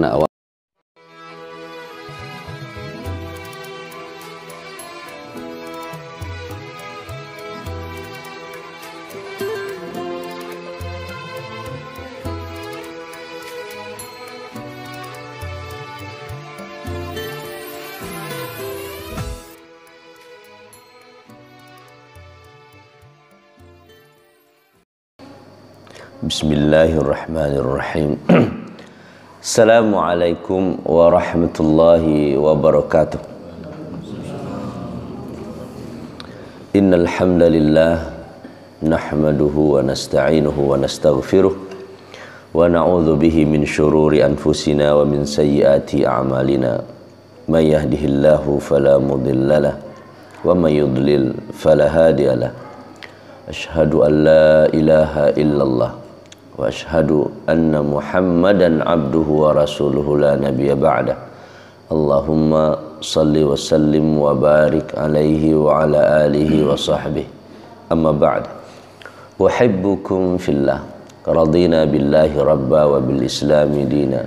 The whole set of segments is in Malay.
awal. Bismillahirrahmanirrahim. Assalamualaikum warahmatullahi wabarakatuh. Innal hamdalillah nahmaduhu wa nasta'inuhu wa nastaghfiruh wa na'udzu bihi min shururi anfusina wa min sayyiati a'malina. May yahdihillahu fala mudhillalah wa may yudlil fala hadiyalah. Asyhadu an la ilaha illallah wa ashhadu anna Muhammadan abduhu wa rasuluhu la nabiyya ba'dah. Allahumma salli wa sallim wa barik alaihi wa ala alihi wa sahbihi. Amma ba'd. Uhibbukum fillah. Radina billahi rabba wa bil islami dina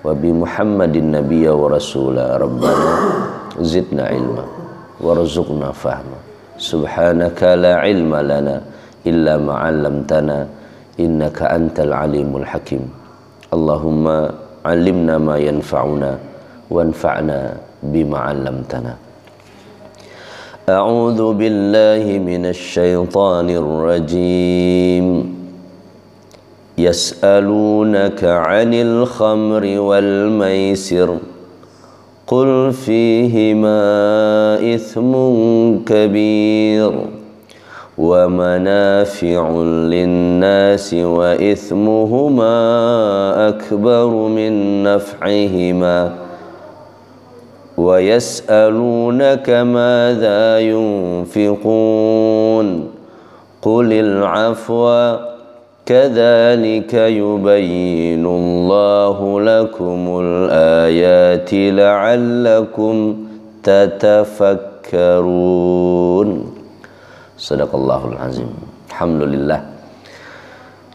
wa bi Muhammadin nabiyya wa rasula. Rabbana zidna ilma warzuqna fahma. Subhanaka la ilma lana illa ma 'allamtana innaka antal alimul hakim. Allahumma 'allimna ma yanfa'una wanfa'na bima 'allamtana. A'udzu billahi minasy syaithanir rajim. Yas'alunaka 'anil khamri wal maisir qul fihima ithmun kabir wa manafi'un linnasi wa ithmuhuma akbaru min naf'ihima wa yas'alunaka madza yunfiqun qulil 'afwa kadzalika yubayyinu Allahu lakumul ayati la'allakum tatafakkarun. Sadaqallahul azim. Alhamdulillah,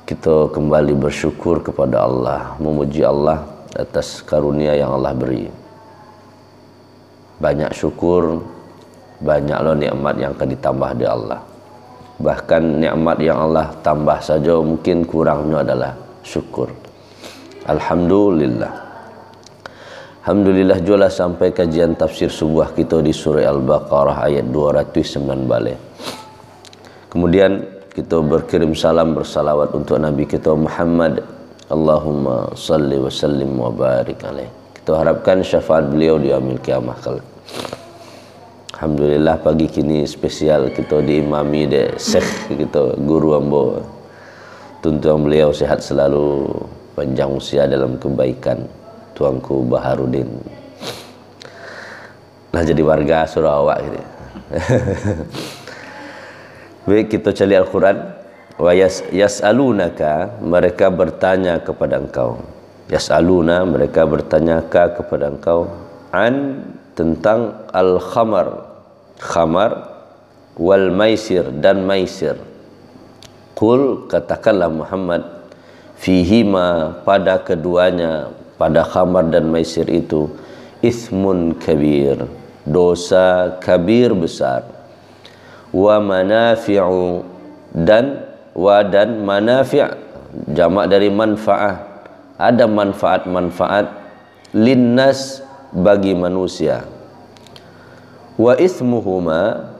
kita kembali bersyukur kepada Allah, memuji Allah atas karunia yang Allah beri. Banyak syukur, banyaklah nikmat yang akan ditambah di Allah. Bahkan nikmat yang Allah tambah saja mungkin kurangnya adalah syukur. Alhamdulillah. Alhamdulillah jualah sampai kajian tafsir subuh kita di surah Al-Baqarah ayat 209 balik. Kemudian kita berkirim salam bersalawat untuk Nabi kita Muhammad. Allahumma salli wa sallim wa barik alaih. Kita harapkan syafaat beliau di yaumil qiyamah kelak. Alhamdulillah pagi kini spesial kita diimami de Syekh kita guru ambo. Tuntuan beliau sehat selalu, panjang usia dalam kebaikan. Tuanku Baharudin. Nah jadi warga Sarawak gitu. Baik, kita cari Al-Quran. Wa yas'alunaka, mereka bertanya kepada engkau. Yas'aluna, mereka bertanya kepada engkau. An, tentang al-khamar. Khamar wal maisir, dan maisir. Qul, katakanlah Muhammad, fihima, pada keduanya, pada khamar dan maisir itu, ithmun kabir, dosa kabir besar. Wa manafi'u, dan manafi' jamak dari manfaat. Ada manfaat-manfaat linnas, bagi manusia. Wa ithmuhuma,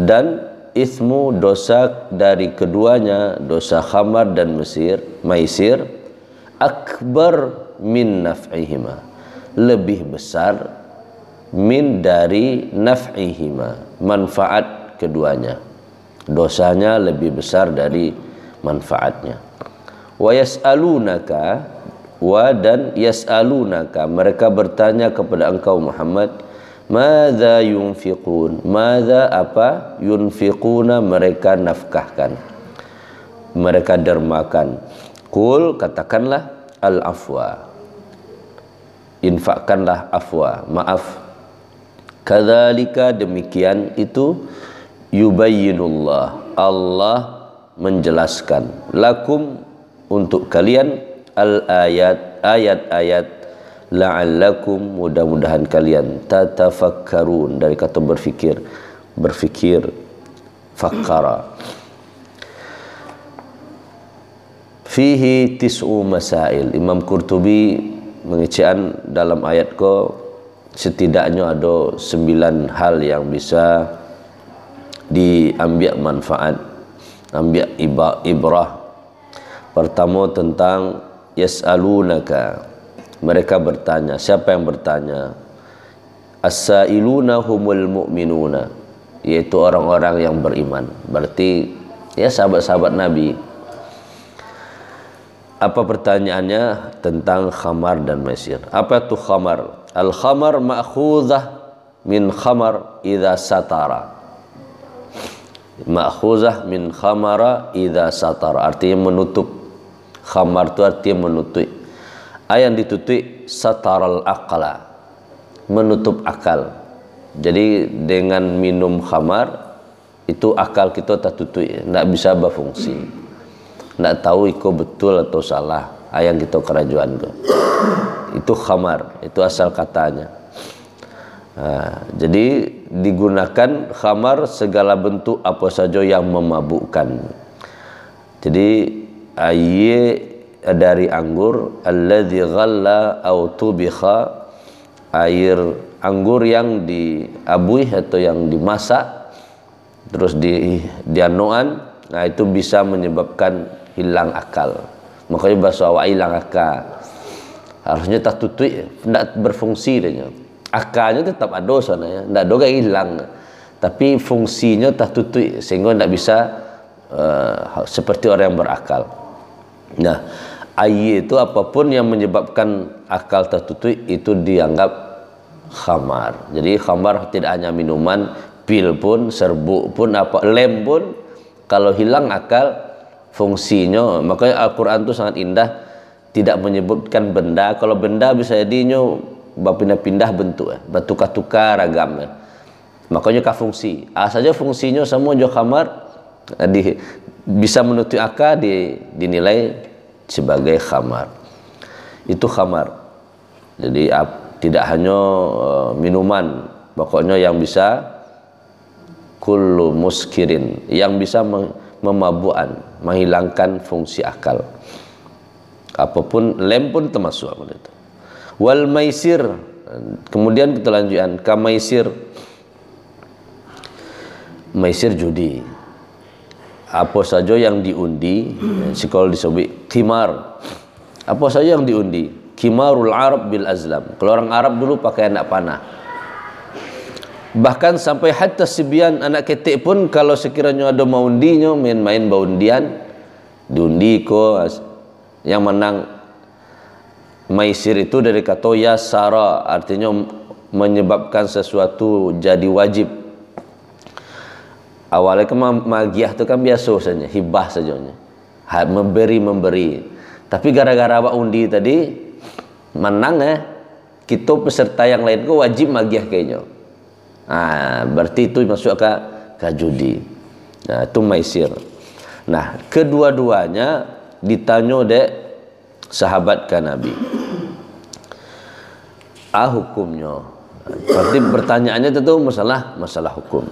dan ithmu, dosa dari keduanya, dosa khamar dan maisir, akbar min naf'ihima, lebih besar min dari naf'ihima, manfaat keduanya. Dosanya lebih besar dari manfaatnya. Wa yas'alunaka, dan yas'alunaka, mereka bertanya kepada engkau Muhammad, madza yunfiqun, madza apa, yunfiquna, mereka nafkahkan, mereka dermakan. Qul, katakanlah, al-afwa, infakkanlah afwa, maaf. Kadzalika, demikian itu, yubayyinullah, Allah menjelaskan, lakum, untuk kalian, al-ayat, ayat-ayat, la'allakum, mudah-mudahan kalian, tatafakkarun, dari kata berfikir, fakkara. Fihi tis'u masail. Imam Qurtubi mengecean dalam ayat ko setidaknya ada 9 hal yang bisa diambil manfaat, ambil ibrah. Pertama tentang yas'alunaka, mereka bertanya. Siapa yang bertanya? As-sa'iluna humul mu'minuna, yaitu orang-orang yang beriman. Berarti ya sahabat-sahabat Nabi. Apa pertanyaannya? Tentang khamar dan maisir. Apa itu khamar? Al-khamar ma'khuzah min khamar idza satara. Ma'khuzah min khamara idza satara, artinya menutup. Khamar itu artinya menutup. Yang ditutup sataral aqla, menutup akal. Jadi dengan minum khamar itu akal kita tertutup, tidak bisa berfungsi, tidak tahu itu betul atau salah. Yang kita kerajuan itu khamar, itu asal katanya. Jadi digunakan khamar segala bentuk apa saja yang memabukkan. Jadi dari anggur, alladzi ghalla au tubikha, air anggur yang diabuih atau yang dimasak terus dianuan, nah itu bisa menyebabkan hilang akal. Makanya bahasa awak hilang akal, harusnya tak tutup, tidak berfungsi dia. Akalnya tetap ada sana ya, tidak ada hilang, tapi fungsinya tak tutup sehingga tidak bisa seperti orang yang berakal. Nah, itu apapun yang menyebabkan akal tertutup itu dianggap khamar. Jadi khamar tidak hanya minuman, pil pun, serbuk pun, apa lem pun, kalau hilang akal fungsinya. Makanya Al-Quran itu sangat indah, tidak menyebutkan benda. Kalau benda bisa jadinya berpindah-pindah bentuk, bertukar-tukar ragam. Makanya ka fungsi. Saja fungsinya semua jo khamar bisa menutup akal, dinilai sebagai khamar. Itu khamar. Jadi tidak hanya minuman, pokoknya yang bisa kullu muskirin, yang bisa memabukkan, menghilangkan fungsi akal. Apapun, lem pun termasuk apa itu. Wal maisir, kemudian kita lanjutkan ka maisir. Maisir judi, apa saja yang diundi. Kalau disebut khimar, apa saja yang diundi. Khimarul Arab bil azlam, kalau orang Arab dulu pakai anak panah. Bahkan sampai hatta sibyan, anak ketik pun kalau sekiranya ada maundinya, main-main baundian, diundi ko yang menang. Maisir itu dari kata yasara, artinya menyebabkan sesuatu jadi wajib. Awalnya kan magiah itu kan biasa saja, hibah saja, memberi. Tapi gara-gara awak undi tadi menang, kita peserta yang lain kok wajib magiah kayaknya. Berarti itu masuk ke judi. Nah, itu maisir. Nah, kedua-duanya ditanya dek sahabat kan Nabi. Hukumnya. Berarti pertanyaannya itu masalah hukum.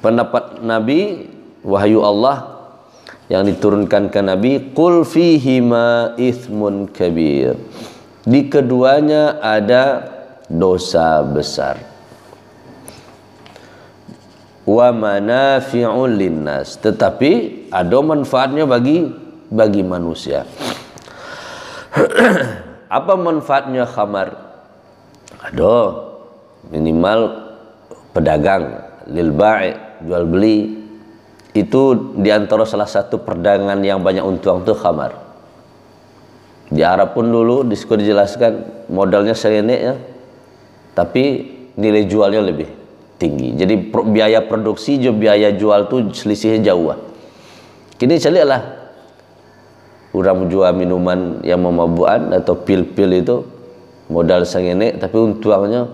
Pendapat Nabi, wahyu Allah yang diturunkan ke Nabi, qul fihima ithmun kabir. Di keduanya ada dosa besar. Wa manafi'un linnas, tetapi ada manfaatnya bagi manusia. Apa manfaatnya khamar? Ada, minimal pedagang, lil bai', jual beli, itu diantara salah satu perdagangan yang banyak untung itu khamar. Di Arab pun dulu dijelaskan modalnya serenek ya, tapi nilai jualnya lebih tinggi. Jadi biaya produksi dan biaya jual tuh selisihnya jauh. Kini carilah orang jual minuman yang memabukkan atau pil-pil itu modal serenek, tapi untungnya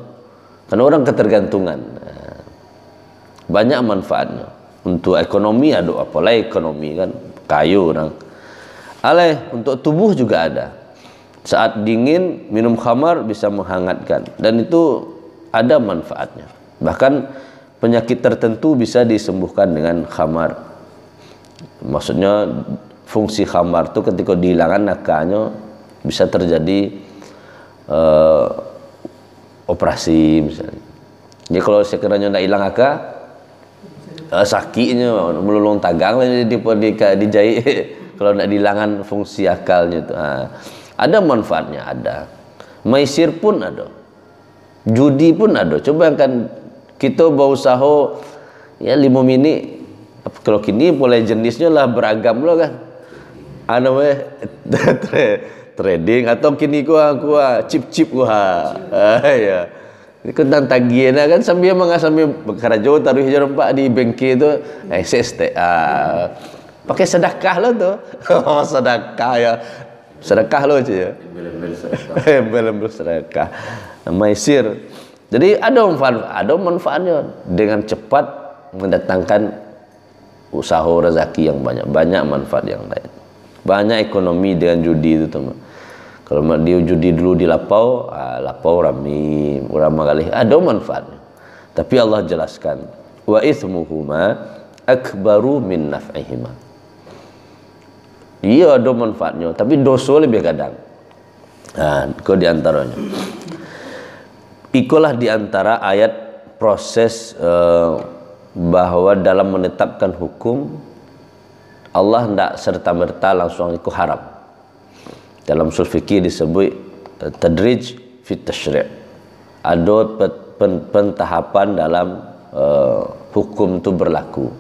karena orang ketergantungan. Banyak manfaatnya untuk ekonomi, ada apalah ekonomi kan, kayu orang. Untuk tubuh juga ada. Saat dingin minum khamar bisa menghangatkan, dan itu ada manfaatnya. Bahkan penyakit tertentu bisa disembuhkan dengan khamar. Maksudnya fungsi khamar itu ketika dihilangkan nakanya bisa terjadi operasi misalnya. Jadi kalau sekiranya tidak hilang akal, sakitnya melulung tagang dijahit kalau tidak dihilangkan fungsi akalnya itu. Ada manfaatnya, ada. Maisir pun ada, judi pun ada. Coba kan kita berusaha ya 5 menit, kalau kini mulai jenisnya lah beragam loh kan. Trading atau kini gua chip ya. Tentang tagihan kan sambil berkarajo taruh jarum pak di bengkel itu SST pakai sedekah lo tuh. Oh, sedekah ya, sedekah lo aja ya, belum sedekah maisir. Jadi ada manfaatnya, dengan cepat mendatangkan usaha rezeki yang banyak manfaat yang lain, banyak ekonomi dengan judi itu teman. Kalau dia judi dulu di lapau rami kali ada manfaatnya. Tapi Allah jelaskan wa itsmuhuma akbaru min naf'ihima. Dia ada manfaatnya, tapi dosa lebih kadang. Kau diantaranya. Ikulah diantara ayat proses bahwa dalam menetapkan hukum Allah tidak serta-merta langsung itu haram. Dalam usul fikih disebut tadrij fit tasyri'. Ada pentahapan dalam hukum itu berlaku.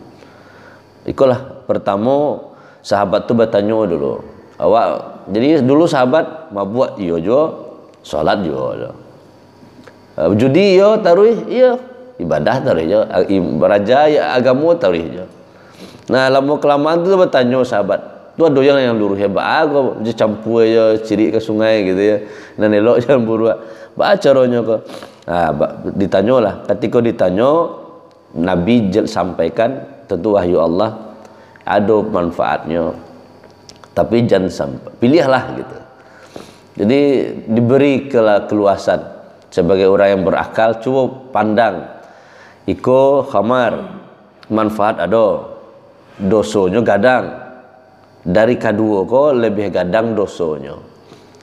Ikulah pertama sahabat tu bertanya dulu. Jadi dulu sahabat mabuk iya jo, salat jo. Judi yo taruh iya, ibadah taruh jo, beraja ya agama taruh jo. Nah, lama kelamaan tu bertanya sahabat, tu ada yang luruh hebat, aku campur aja ciri ke sungai gitu ya. Dan elok jangan buru. Ba caranya ke. Ditanyalah. Ketika ditanya, Nabi sampaikan tentu wahyu Allah ada manfaatnya. Tapi jangan sampai pilihlah gitu. Jadi diberi keluasan sebagai orang yang berakal, coba pandang. Iko khamar manfaat ada, dosonya gadang. Dari kedua kok lebih gadang dosonya.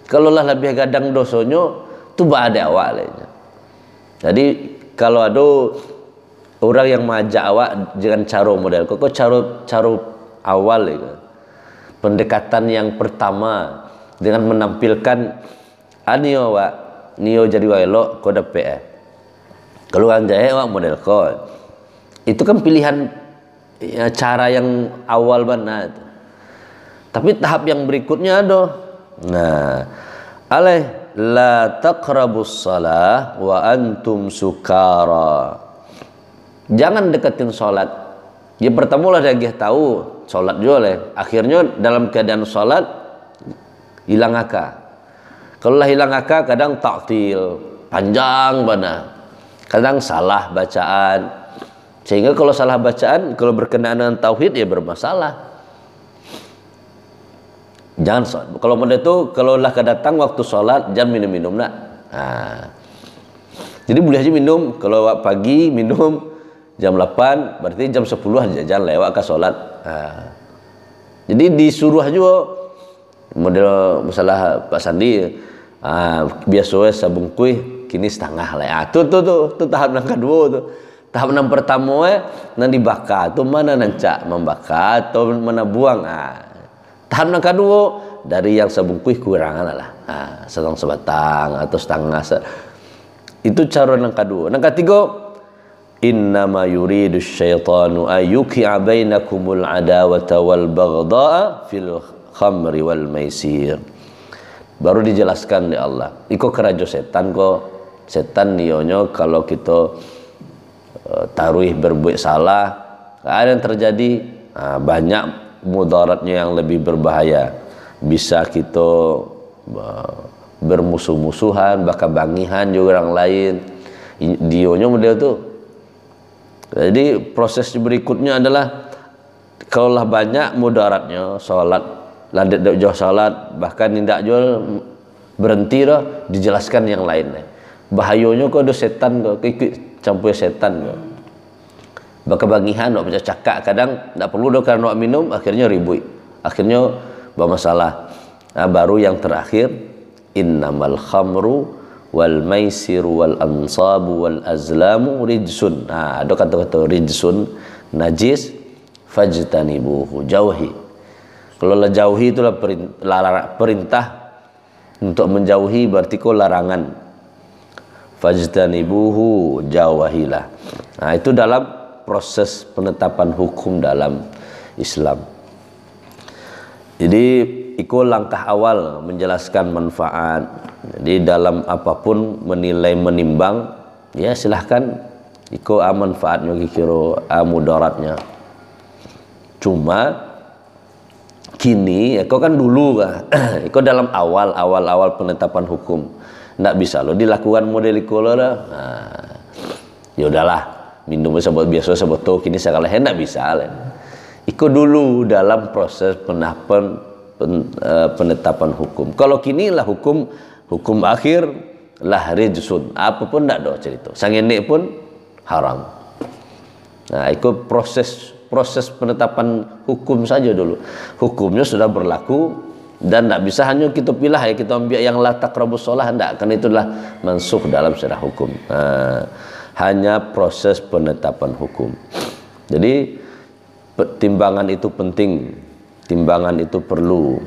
Kalau lah lebih gadang dosonya tu ada awalnya. Jadi kalau ada orang yang mengajak awak dengan cara model kok cara awal itu. Pendekatan yang pertama dengan menampilkan anio awak nio jadi waelok kau dapat kalau orang jaya awak model kau itu kan pilihan ya, cara yang awal banget. Tapi tahap yang berikutnya ada. Nah, la taqrabus shalah wa antum sukara. Jangan deketin salat. Ya pertama lah dia tahu salat juga lah. Akhirnya dalam keadaan salat hilang akal. Kalau lah hilang akal kadang taktil, panjang banget. Kadang salah bacaan. Sehingga kalau salah bacaan, kalau berkenaan dengan tauhid ya bermasalah. Jangan sholat. Kalau model itu kalau lah kedatang waktu sholat jangan minum nak. Jadi boleh aja minum kalau pagi minum jam 8 berarti jam 10 aja jangan lewat ke sholat. Jadi disuruh juga model masalah Pak Sandi biasa sabung kuih kini setengah lah. Tuh tahap yang kedua tuh. Tahap yang pertama nang dibakar tuh mana nancak membakar atau mana buang. Tahap yang kedua dari yang sebungkuh kurangan lah, setengah sebatang atau setengah itu cara yang kedua. Yang ketiga, innama yuridu syaitanu ayyuki'a bainakumul adawata wal baghdha'a fil khamri wal maisir. Baru dijelaskan oleh Allah. Iko kerajo setan kok. Setan nionyo kalau kita taruh berbuat salah, ada yang terjadi banyak mudaratnya yang lebih berbahaya. Bisa kita bermusuh-musuhan, bahkan bangihan juga orang lain. Dionya model tu. Jadi proses berikutnya adalah kalaulah banyak mudaratnya, salat landet jauh salat, bahkan tidak jual berhenti dah, dijelaskan yang lain. Bahayanya kok ada setan kok ikut campur setan kok. Bakabangihan nak baca cakap kadang tak perlu dah kerana nak minum, akhirnya ribut. Akhirnya bermasalah. Baru yang terakhir, innamal khamru wal maisiru wal ansabu wal azlamu rijsun. Ada kata-kata rijsun, najis, fajtanibuhu, jauhi. Kalau lah jauhi itulah perintah untuk menjauhi, berarti kau larangan. Fajtanibuhu, jauhilah. Itu dalam proses penetapan hukum dalam Islam. Jadi itu langkah awal menjelaskan manfaat. Jadi dalam apapun menilai menimbang, ya silahkan itu manfaatnya kira mudaratnya. Cuma kini kau kan dulu kau dalam awal penetapan hukum ndak bisa lo dilakukan model itu lah. Ya udahlah, minum sebab biasa sebab tu kini sekali hendak bisa lah. Ikut dulu dalam proses penetapan hukum. Kalau kini lah hukum akhir lah rijsun, apapun ndak ada cerita. Sangenek pun haram. Ikut proses penetapan hukum saja dulu. Hukumnya sudah berlaku dan ndak bisa hanya kita pilih kita ambil yang la taqrabus shalah, ndak, kan itulah mansukh dalam syarah hukum. Hanya proses penetapan hukum. Jadi timbangan itu penting, timbangan itu perlu,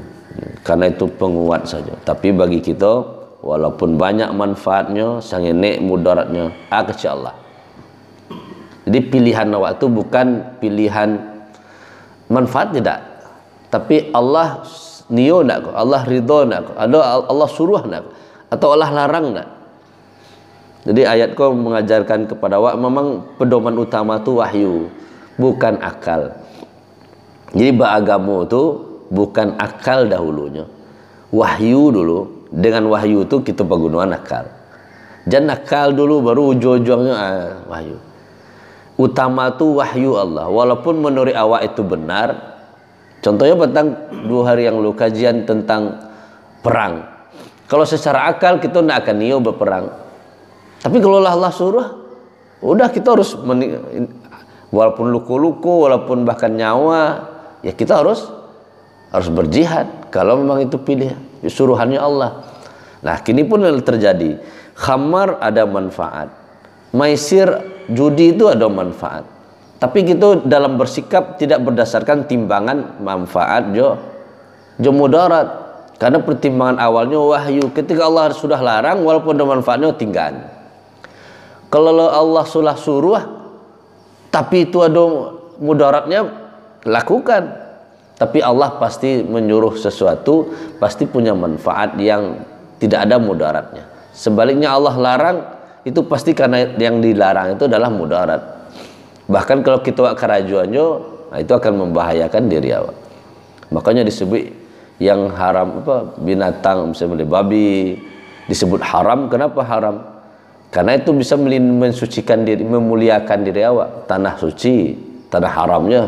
karena itu penguat saja. Tapi bagi kita, walaupun banyak manfaatnya, sangenek mudaratnya, kecil Allah. Jadi pilihan awak itu bukan pilihan manfaat tidak, tapi Allah niyo nak, Allah ridho nak, Allah suruh nak, atau Allah larang nak. Jadi ayat kau mengajarkan kepada awak memang pedoman utama tu wahyu, bukan akal. Jadi beragama tu bukan akal dahulunya, wahyu dulu. Dengan wahyu tu kita penggunaan akal. Jangan akal dulu baru ujung-ujungnya wahyu. Utama tu wahyu Allah. Walaupun menurut awak itu benar. Contohnya tentang 2 hari yang lalu kajian tentang perang. Kalau secara akal kita tidak akan niat berperang. Tapi kalau Allah suruh, udah kita harus walaupun luku-luku, walaupun bahkan nyawa, ya kita harus berjihad. Kalau memang itu pilih suruhannya Allah. Nah, kini pun terjadi. Khamar ada manfaat. Maisir, judi itu ada manfaat. Tapi kita dalam bersikap tidak berdasarkan timbangan manfaat jo mudarat. Karena pertimbangan awalnya wahyu. Ketika Allah sudah larang, walaupun ada manfaatnya tinggal. Kalau Allah sudah suruh, tapi itu ada mudaratnya, lakukan. Tapi Allah pasti menyuruh sesuatu, pasti punya manfaat yang tidak ada mudaratnya. Sebaliknya Allah larang, itu pasti karena yang dilarang itu adalah mudarat. Bahkan kalau kita kerajuannya, itu akan membahayakan diri awak. Makanya disebut yang haram binatang, misalnya babi, disebut haram. Kenapa haram? Karena itu bisa mensucikan diri, memuliakan diri awak. Tanah suci, tanah haramnya.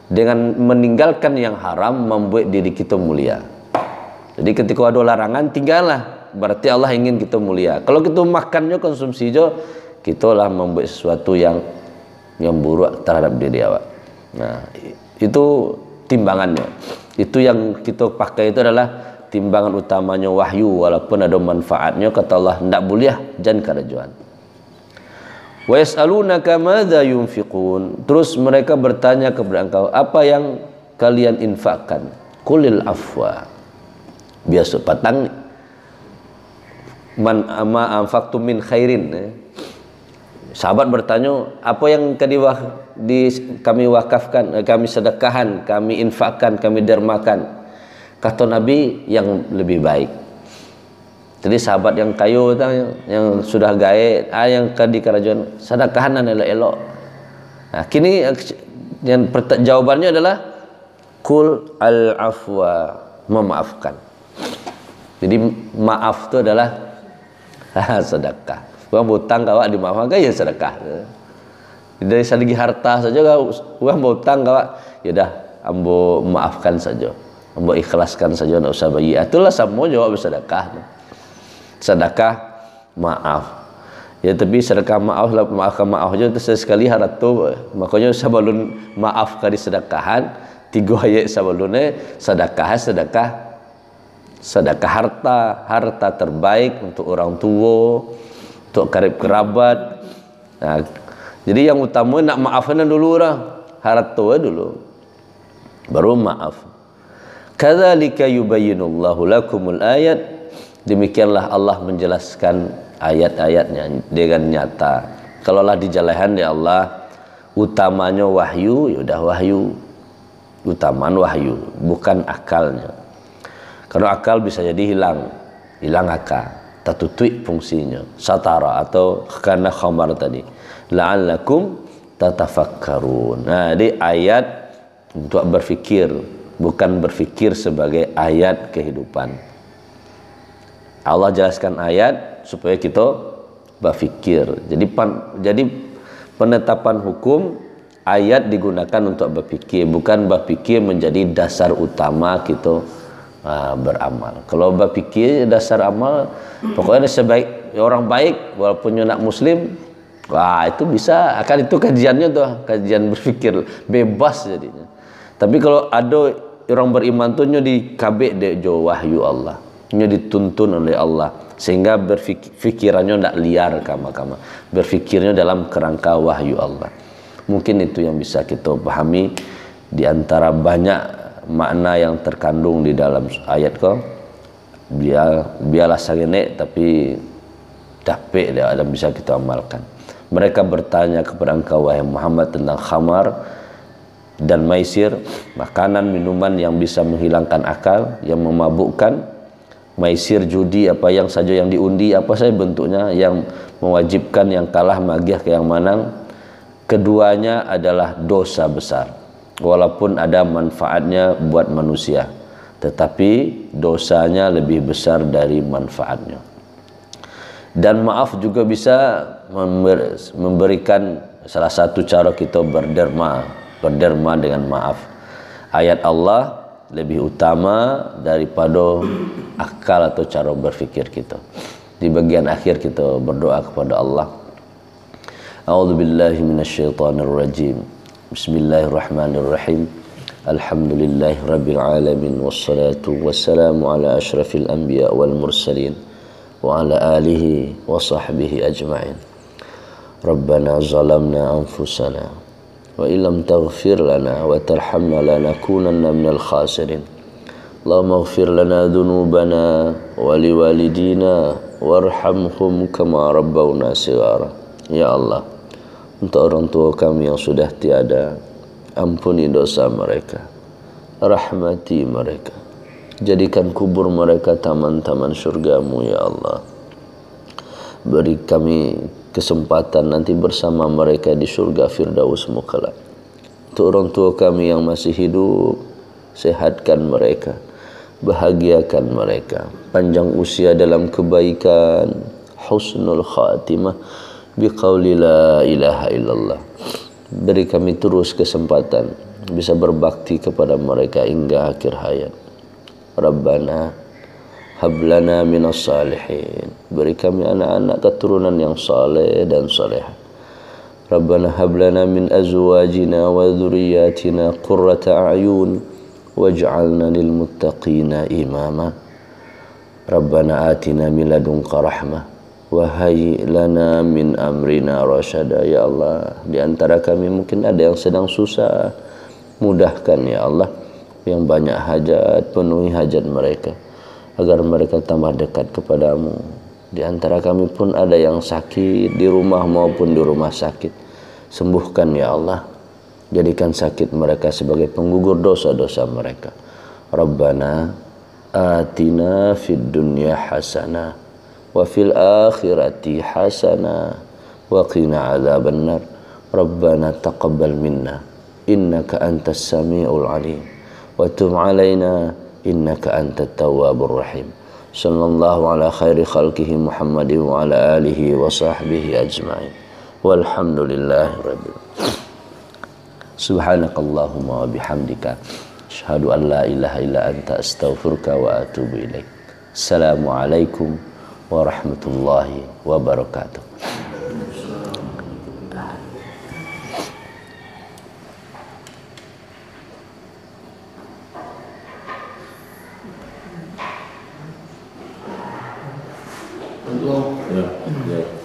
Dengan meninggalkan yang haram membuat diri kita mulia. Jadi ketika ada larangan tinggallah, berarti Allah ingin kita mulia. Kalau kita makannya konsumsi jo, kita lah membuat sesuatu yang buruk terhadap diri awak. Nah, itu timbangannya. Itu yang kita pakai itu adalah timbangan utamanya wahyu, walaupun ada manfaatnya kata Allah ndak boleh jangan kerajuan. Wa yas'alunaka madza yunfiqun. Terus mereka bertanya kepada engkau, apa yang kalian infakkan? Qulil afwa. Biasa patang man ama anfaqtum min khairin. Sahabat bertanya, apa yang kami wakafkan, kami sedekahkan, kami infakkan, kami dermakan? Kata Nabi, yang lebih baik. Jadi sahabat yang kayu yang sudah gaet, yang di kerajaan sedekahan elok-elok. Nah, kini yang jawabannya adalah kul al afwa, memaafkan. Jadi maaf itu adalah sedekah. Uang hutang kawak dimaafkan ya sedekah. Dari segi harta saja uang hutang kawak, ya dah ambo maafkan saja. Mbok ikhlaskan saja, enggak usah bagi. Itulah sama jawab sedekah. Sedekah maaf. Ya tapi sedekah maaf lah, maaf aja tu sekali harap tu. Makanya sebelum maaf kali sedekahan 3 ayat sebelumnya sedekah harta terbaik untuk orang tua, untuk karib kerabat. Nah, jadi yang utama nak maafkan dulu orang, harta dulu, baru maaf. Kadzalika yubayyinullahu lakumul ayat. Demikianlah Allah menjelaskan ayat-ayatnya dengan nyata. Kalaulah dijalankan ya Allah, utamanya wahyu, ya udah wahyu. Utamaan wahyu, bukan akalnya. Karena akal bisa jadi hilang akal, tertutup fungsinya. Satara atau karena khamar tadi. La'allakum tatafakkarun. Nah, jadi ayat untuk berfikir, bukan berfikir sebagai ayat kehidupan. Allah jelaskan ayat supaya kita berfikir. Jadi penetapan hukum ayat digunakan untuk berfikir, bukan berfikir menjadi dasar utama kita beramal. Kalau berfikir dasar amal, pokoknya sebaik orang baik walaupun nak muslim, wah itu bisa. Akan itu kajiannya tuh, kajian berfikir bebas jadinya. Tapi kalau ada orang beriman tuh di kabeh de jo wahyu Allah. Nya dituntun oleh Allah sehingga berfikirannya tidak liar kama-kama, berfikirnya dalam kerangka wahyu Allah. Mungkin itu yang bisa kita pahami di antara banyak makna yang terkandung di dalam ayat kau. Biarlah sagenek tapi dapet dia dan bisa kita amalkan. Mereka bertanya kepada engkau wahai Muhammad tentang khamar dan maisir, makanan minuman yang bisa menghilangkan akal, yang memabukkan. Maisir judi apa yang saja yang diundi, apa saja bentuknya, yang mewajibkan yang kalah magiah ke yang menang. Keduanya adalah dosa besar. Walaupun ada manfaatnya buat manusia, tetapi dosanya lebih besar dari manfaatnya. Dan maaf juga bisa memberikan salah satu cara kita berderma dengan maaf. Ayat Allah lebih utama daripada akal atau cara berfikir kita. Di bagian akhir kita berdoa kepada Allah. A'udzubillahi minasyaitonirrajim. Bismillahirrahmanirrahim. Alhamdulillahirabbil alamin wassalatu wassalamu ala asyrafil anbiya wal mursalin wa ala alihi wa sahbihi ajma'in. Rabbana zalamna anfusana wa illam taghfir lana wa tarhamna lanakunanna minal khasirin. Allahumma ighfir lana dhunubana wa liwalidina warhamhum kama rabbawna shighara. Ya Allah, untuk orang tua kami yang sudah tiada, ampuni dosa mereka, rahmati mereka, jadikan kubur mereka taman-taman surgamu ya Allah. Beri kami kesempatan nanti bersama mereka di surga Firdaus Mukalla. Untuk orang tua kami yang masih hidup, sehatkan mereka, bahagiakan mereka, panjang usia dalam kebaikan, husnul khatimah biqauli la ilaha illallah. Beri kami terus kesempatan bisa berbakti kepada mereka hingga akhir hayat. Rabbana hablana minas salihin. Beri kami anak-anak keturunan yang saleh dan salehah. Rabbana hablana min azwajina wa dhurriyyatina qurrata a'yun waj'alna lil muttaqina imama. Rabbana atina min ladunka rahmah wa hayyi lana min amrina rasyada. Ya Allah, di antara kami mungkin ada yang sedang susah, mudahkan ya Allah. Yang banyak hajat, penuhi hajat mereka agar mereka tambah dekat kepadamu. Di antara kami pun ada yang sakit di rumah maupun di rumah sakit. Sembuhkan ya Allah. Jadikan sakit mereka sebagai penggugur dosa-dosa mereka. Rabbana atina fid dunya hasanah wa fil akhirati hasanah wa qina adzabannar. Rabbana taqabbal minna innaka antas samiul alim wa tub alaina innaka antat tawwabur rahim. Sallallahu ala khairi khalqihi Muhammadin wa ala alihi wa sahbihi ajma'in. Walhamdulillahi rabbil. Subhanakallahumma wa bihamdika Asyhadu an la ilaha illa anta astaghfiruka wa atubu ilaik. Assalamualaikum warahmatullahi wabarakatuh. Ya, ya.